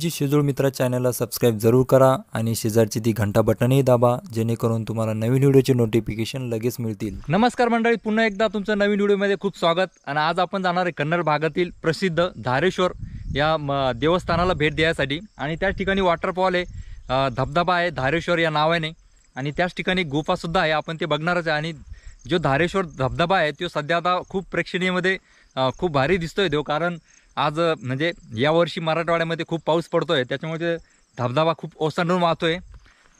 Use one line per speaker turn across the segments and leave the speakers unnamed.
अभिजी शेजूळ मित्र चॅनलला सबस्क्राइब जरूर करा आणि शेजारची ती घंटा बटनही दाबा, जेणेकरून तुम्हाला नवीन व्हिडिओचे नोटिफिकेशन लगेच मिळतील।
नमस्कार मंडळी, पुन्हा एकदा तुमचं नवीन व्हिडिओमध्ये खूप स्वागत। आणि आज आपण जाणार आहे कन्नड भागातील प्रसिद्ध धारेश्वर या देवस्थानाला भेट द्यायसाठी। आणि त्या ठिकाणी वॉटरफॉल आहे, धबधबा आहे धारेश्वर या नावाने, आणि त्याच ठिकाणी गुफा सुद्धा आहे, आपण ते बघणारच आहे। आणि जो धारेश्वर धबधबा आहे तो सध्या आता खूप प्रेक्षणीयमध्ये खूप भारी दिसतोय तो, कारण आज म्हणजे यावर्षी मराठवाड्यामध्ये खूप पाऊस पडतोय, त्याच्यामुळे धबधबा खूप ओसंडून वाहतोय।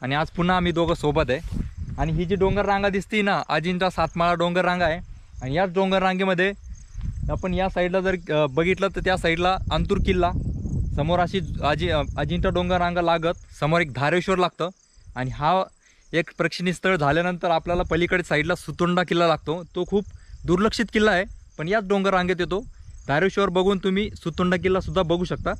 आणि आज पुन्हा आम्ही दोघं सोबत आहे। आणि ही जी डोंगर रांगा दिसते ना, अजिंठा सातमाळा डोंगर रांगा आहे। आणि याच डोंगर रांगेमध्ये आपण या साईडला जर बघितलं तर त्या साईडला अंतूर किल्ला, समोर अशी अजिंठा डोंगर रांगा लागत समोर एक धारेश्वर लागतं। आणि हा एक प्रेक्षणीय स्थळ झाल्यानंतर आपल्याला पलीकडे साईडला सुतोंडा किल्ला लागतो, तो खूप दुर्लक्षित किल्ला आहे, पण याच डोंगर रांगेत येतो। धारेश्वर बघून तुम्ही सुतोंडा किल्ला सुद्धा बघू शकता।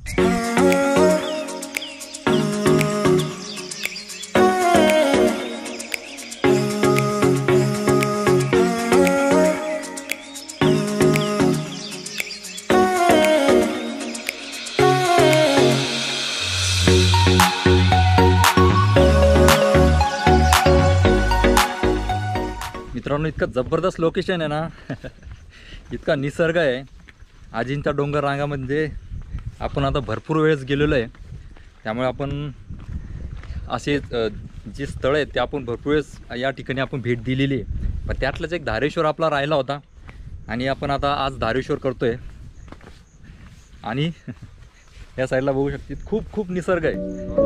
मित्रांनो, इतका जबरदस्त लोकेशन आहे ना इतका निसर्ग आहे अजिंठा डोंगर रांगामध्ये। आपण आता भरपूर वेळेस गेलेलो आहे, त्यामुळे आपण असे जे स्थळ आहेत ते आपण भरपूर वेळेस या ठिकाणी आपण भेट दिलेली आहे। पण त्यातलाच एक धारेश्वर आपला राहिला होता, आणि आपण आता आज धारेश्वर करतोय। आणि या साईडला बघू शकते खूप खूप निसर्ग आहे।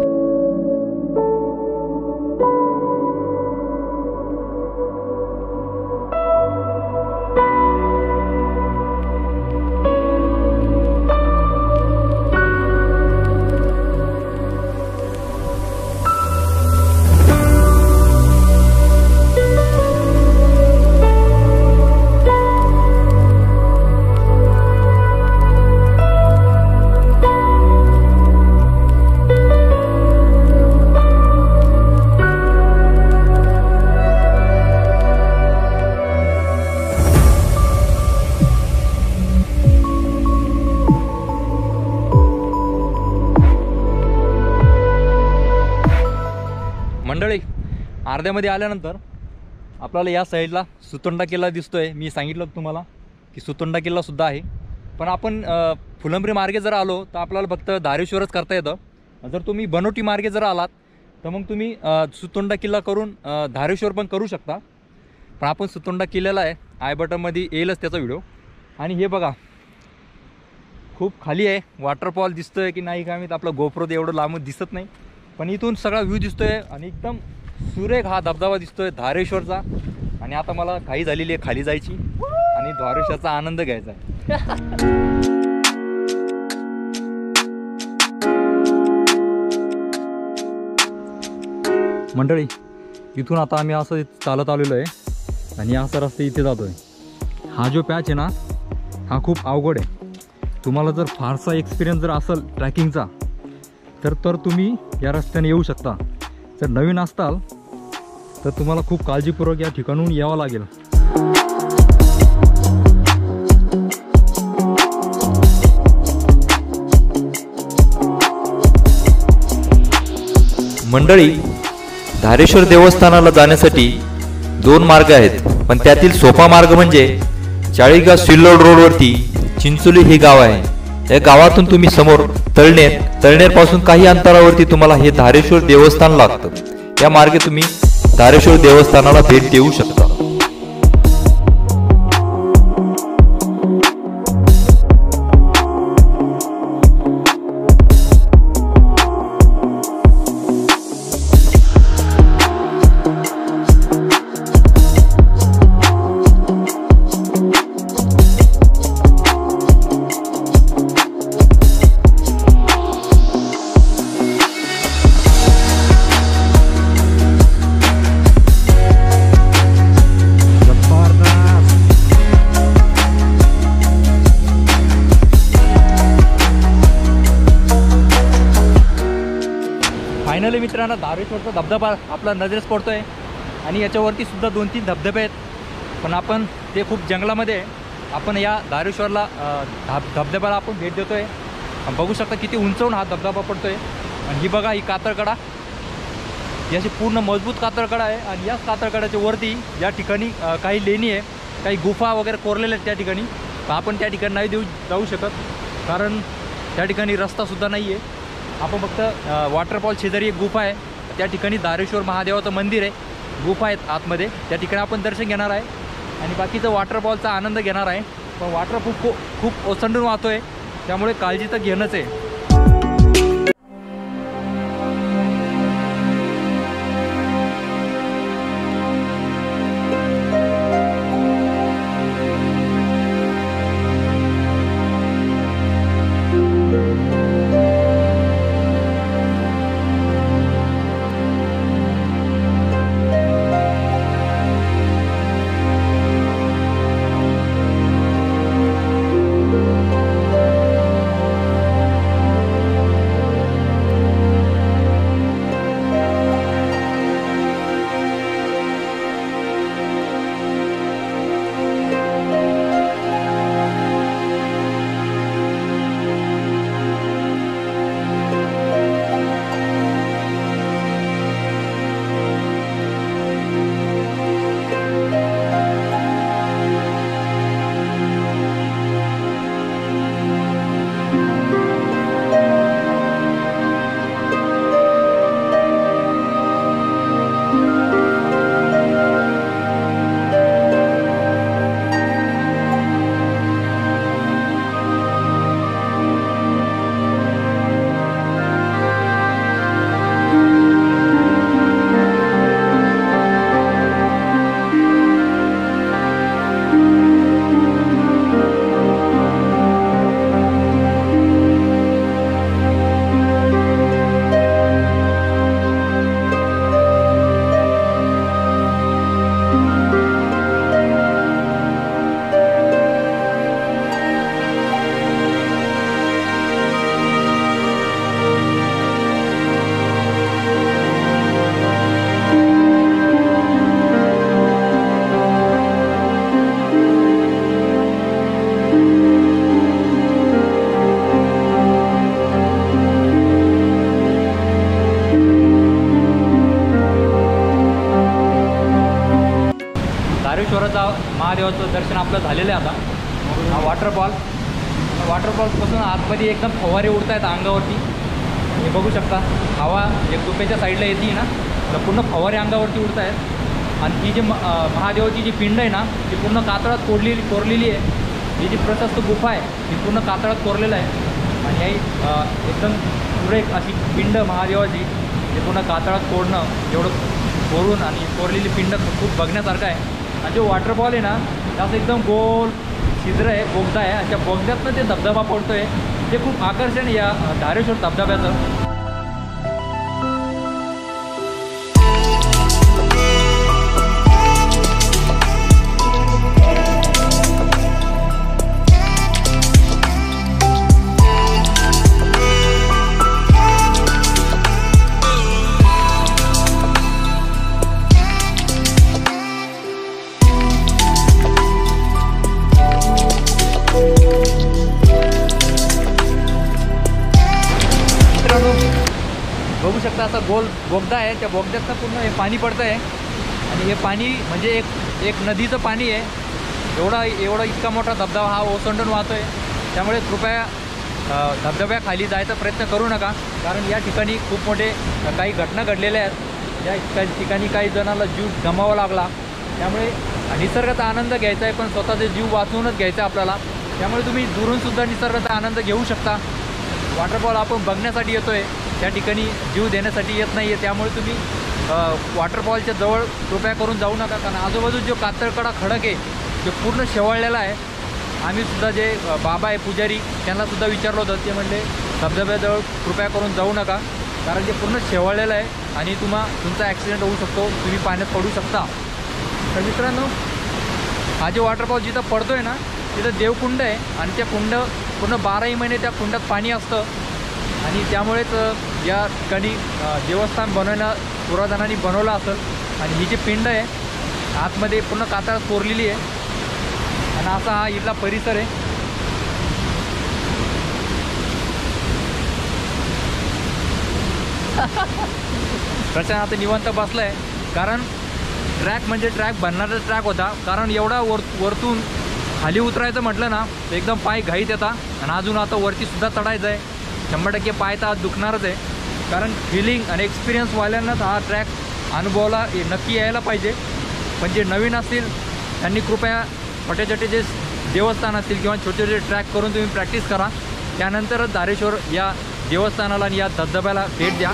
मंडळी, अर्ध्यामध्ये आल्यानंतर आपल्याला या साईडला सुतोंडा किल्ला दिसतोय। मी सांगितलं तुम्हाला की सुतोंडा किल्ला सुद्धा आहे, पण आपण फुलंब्री मार्गे जर आलो तर आपल्याला फक्त धारेश्वरच करता येतं। जर तुम्ही बनोटी मार्गे जर आलात तर मग तुम्ही सुतोंडा किल्ला करून धारेश्वर पण करू शकता। पण आपण सुतोंडा किल्ल्याला आहे, आय बटनमध्ये येईलच त्याचा व्हिडिओ। आणि हे बघा खूप खाली आहे, वॉटरफॉल दिसतोय की नाही काय माहीत, आपलं गोप्रो एवढं लांबून दिसत नाही, पण इथून सगळा व्ह्यू दिसतोय आणि एकदम सुरेख हा धबधबा दिसतोय धारेश्वरचा। आणि आता मला घाई झालेली आहे खाली जायची आणि धारेश्वरचा आनंद घ्यायचा आहे। मंडळी, इथून आता आम्ही असं चालत आलेलो आहे आणि असा रस्ता इथे जातोय। हा जो पॅच आहे ना हा खूप अवघड आहे। तुम्हाला जर फारसा एक्सपिरियन्स जर असेल ट्रॅकिंगचा तर तुम्ही या रस्त्याने येऊ शकता। जर नवीन असताल तर तुम्हाला खूप काळजीपूर्वक या ठिकाणून यावं लागेल।
मंडळी, धारेश्वर देवस्थानाला जाण्यासाठी 2 मार्ग आहेत, पण त्यातील सोपा मार्ग म्हणजे चाळीगाव सिल्लोड रोडवरती चिंचोली हे गाव आहे। या गावातून तुम्ही समोर तळनेर पासून काही अंतरावरती तुम्हाला हे धारेश्वर देवस्थान लागतं। या मार्गे तुम्ही धारेश्वर देवस्थानाला भेट देऊ शकता।
फायनली मित्रांनो, धारेश्वरचा धबधबा आपला नजरेस पडतोय आणि याच्यावरती सुद्धा 2-3 धबधबे आहेत, पण आपण ते खूप जंगलामध्ये आहे। आपण या धारेश्वरला धबधब्याला आपण भेट देतोय बघू शकता किती उंचवून हा धबधबा पडतोय। आणि ही बघा ही कातळकडा, ही अशी पूर्ण मजबूत कातळकडा आहे। आणि याच कातळकड्याच्या वरती या ठिकाणी काही लेणी आहे, काही गुफा वगैरे कोरलेल्या आहेत त्या ठिकाणी। आपण त्या ठिकाणी नाही जाऊ शकत, कारण त्या ठिकाणी रस्तासुद्धा नाही आहे। आपण फक्त वॉटरफॉल शेजारी एक गुफा आहे, त्या ठिकाणी धारेश्वर महादेवाचं मंदिर आहे, गुफा आहेत आतमध्ये, त्या ठिकाणी आपण दर्शन घेणार आहे आणि बाकीचं वॉटरफॉलचा आनंद घेणार आहे। पण वॉटरफॉल खूप ओसंडून वाहतोय, त्यामुळे काळजी तर घेणंच आहे। धारेश्वराचा महादेवाचं दर्शन आपलं झालेलं आहे आता। हा वॉटरफॉलपासून आतमध्ये एकदम फवारे उडत आहेत अंगावरती, हे बघू शकता। हवा एक गुफेच्या साईडला येते ना, तर पूर्ण फवारे अंगावरती उडत आहेत। आणि ही जी महादेवाची जी पिंड आहे ना, ती पूर्ण कातळात कोरलेली आहे। ही जी प्रशस्त गुफा आहे ती पूर्ण कातळात कोरलेलं आहे। आणि ही एकदम सुरेख अशी पिंड महादेवाची, ते पूर्ण कातळात कोरणं, एवढं कोरून आणि कोरलेली पिंड खूप बघण्यासारखं आहे। आणि जो वॉटरफॉल आहे ना, त्याचं एकदम गोल छिद्र आहे, बोगदा आहे, आणि त्या बोगद्यातनं ते धबधबा पडतो आहे। ते खूप आकर्षण या धारेश्वर धबधब्याचं। बघू शकता असा गोल बोगदा आहे, त्या बोगद्यातनं पूर्ण हे पाणी पडतं आहे। आणि हे पाणी म्हणजे एक नदीचं पाणी आहे। एवढा इतका मोठा धबधबा हा ओसंडून वाहतो आहे। त्यामुळे कृपया धबधब्याखाली जायचा प्रयत्न करू नका, कारण या ठिकाणी खूप मोठे काही घटना घडलेल्या आहेत। या ठिकाणी काही जणांना जीव गमावा लागला। त्यामुळे निसर्गाचा आनंद घ्यायचा आहे, पण स्वतःचे जीव वाचवूनच घ्यायचा आहे आपल्याला। त्यामुळे तुम्ही दुरूनसुद्धा निसर्गाचा आनंद घेऊ शकता। वॉटरफॉल आपण बघण्यासाठी येतो आहे, त्या ठिकाणी जीव देण्यासाठी येत नाही आहे। त्यामुळे तुम्ही वॉटरफॉलच्या जवळ कृपया करून जाऊ नका, कारण आजूबाजू जो कातळकडा खडक आहे ते पूर्ण शेवाळलेला आहे। आम्हीसुद्धा जे बाबा आहे पुजारी, त्यांनासुद्धा विचारलं होतं, ते म्हणले धबधब्याजवळ कृपया करून जाऊ नका, कारण ते पूर्ण शेवाळलेलं आहे आणि तुमचा ॲक्सिडेंट होऊ शकतो, तुम्ही पाण्यात पडू शकता। तर मित्रांनो, हा जो वॉटरफॉल जिथं पडतो आहे ना, तिथं देवकुंड आहे आणि त्या कुंड पूर्ण 12ही महिने त्या कुंडात पाणी असतं। आणि त्यामुळेच या ठिकाणी देवस्थान पुरातनांनी बनवलं असेल। आणि ही जी पिंड आहे आतमध्ये पूर्ण कातळात कोरलेली आहे, आणि असा हा इथला परिसर आहे। प्रशांत आता निवांत बसलाय, कारण ट्रॅक म्हणजे ट्रॅक बनणारा ट्रॅक होता. कारण एवढा वरतून खाली उतरायचं म्हटलं ना तर एकदम पाय घाईत येतात आणि अजून आता वरती सुद्धा चढायचं आहे. 100% पाय तर आज दुखणारच आहे. कारण फिलिंग आणि एक्सपिरियन्सवाल्यांनाच हा ट्रॅक अनुभवाला नक्की यायला पाहिजे. पण जे नवीन असतील त्यांनी कृपया छोटे छोटे जे देवस्थान असतील किंवा छोटे छोटे ट्रॅक करून तुम्ही प्रॅक्टिस करा. त्यानंतरच धारेश्वर या देवस्थानाला आणि या धबधब्याला भेट द्या.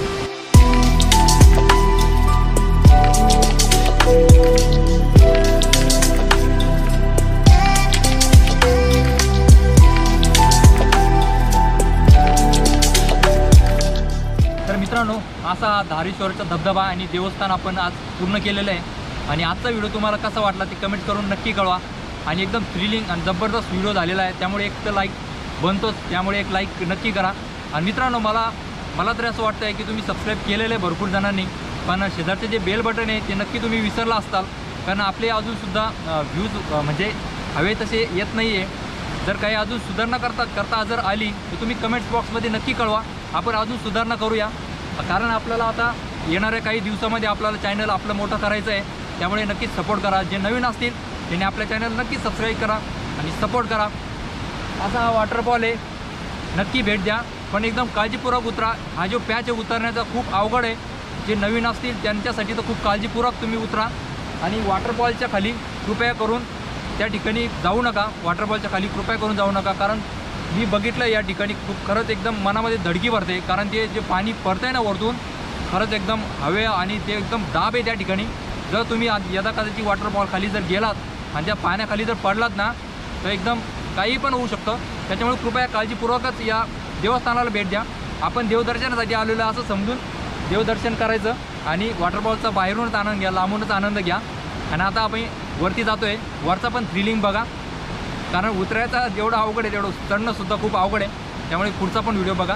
तर मित्रांनो, असा धारेश्वरचा धबधबा आणि देवस्थान आपण आज पूर्ण केलेलं आहे. आणि आजचा व्हिडिओ तुम्हाला कसा वाटला ते कमेंट करून नक्की कळवा. आणि एकदम थ्रिलिंग आणि जबरदस्त व्हिडिओ झालेला आहे, त्यामुळे एक तर लाईक बनतोच, त्यामुळे एक लाईक नक्की करा. आणि मित्रांनो, मला तरी असं वाटतं आहे की तुम्ही सबस्क्राईब केलेलं आहे भरपूर जणांनी, पण शेजारचे जे बेल बटन आहे ते नक्की तुम्ही विसरला असताल. कारण आपले अजूनसुद्धा व्ह्यूज म्हणजे हवे तसे येत नाही आहे. जर काही अजून सुधारणा करता जर आली तर तुम्ही कमेंट्स बॉक्समध्ये नक्की कळवा. आपण अजून सुधारणा करूया. कारण आपल्याला आता येणाऱ्या काही दिवसामध्ये आपल्याला चॅनल आपलं मोठं करायचं आहे. त्यामुळे नक्कीच सपोर्ट करा. जे नवीन असतील त्यांनी आपल्या चॅनल नक्की सबस्क्राईब करा आणि सपोर्ट करा. असा हा वॉटरफॉल आहे, नक्की भेट द्या, पण एकदम काळजीपूर्वक उतरा. हा जो पॅच आहे उतरण्याचा खूप अवघड आहे. जे नवीन असतील त्यांच्यासाठी तर खूप काळजीपूर्वक तुम्ही उतरा. आणि वॉटरफॉलच्या खाली कृपया करून त्या ठिकाणी जाऊ नका. वॉटरफॉलच्या खाली कृपया करून जाऊ नका. कारण मी बघितलं या ठिकाणी खूप खरंच एकदम मनामध्ये धडकी भरते. कारण ते जे पाणी पडतं आहे ना वरतून, खरंच एकदम हवे आणि ते एकदम दाब आहे त्या ठिकाणी. जर तुम्ही यदाकदाची वॉटरफॉल खाली जर गेलात आणि त्या पाण्याखाली जर पडलात ना तर एकदम काही पण होऊ शकतं. त्याच्यामुळे कृपया काळजीपूर्वकच या देवस्थानाला भेट द्या. आपण देवदर्शनासाठी आलेलो असं समजून देवदर्शन करायचं आणि वॉटरफॉलचा बाहेरूनच आनंद घ्या, लांबूनच आनंद घ्या. आणि आता आपण वरती जातो आहे, वरचा पण थ्रिलिंग बघा. कारण उतरायचा जेवढं अवघड आहे तेवढं चढणंसुद्धा खूप अवघड आहे. त्यामुळे पुढचा पण व्हिडिओ बघा.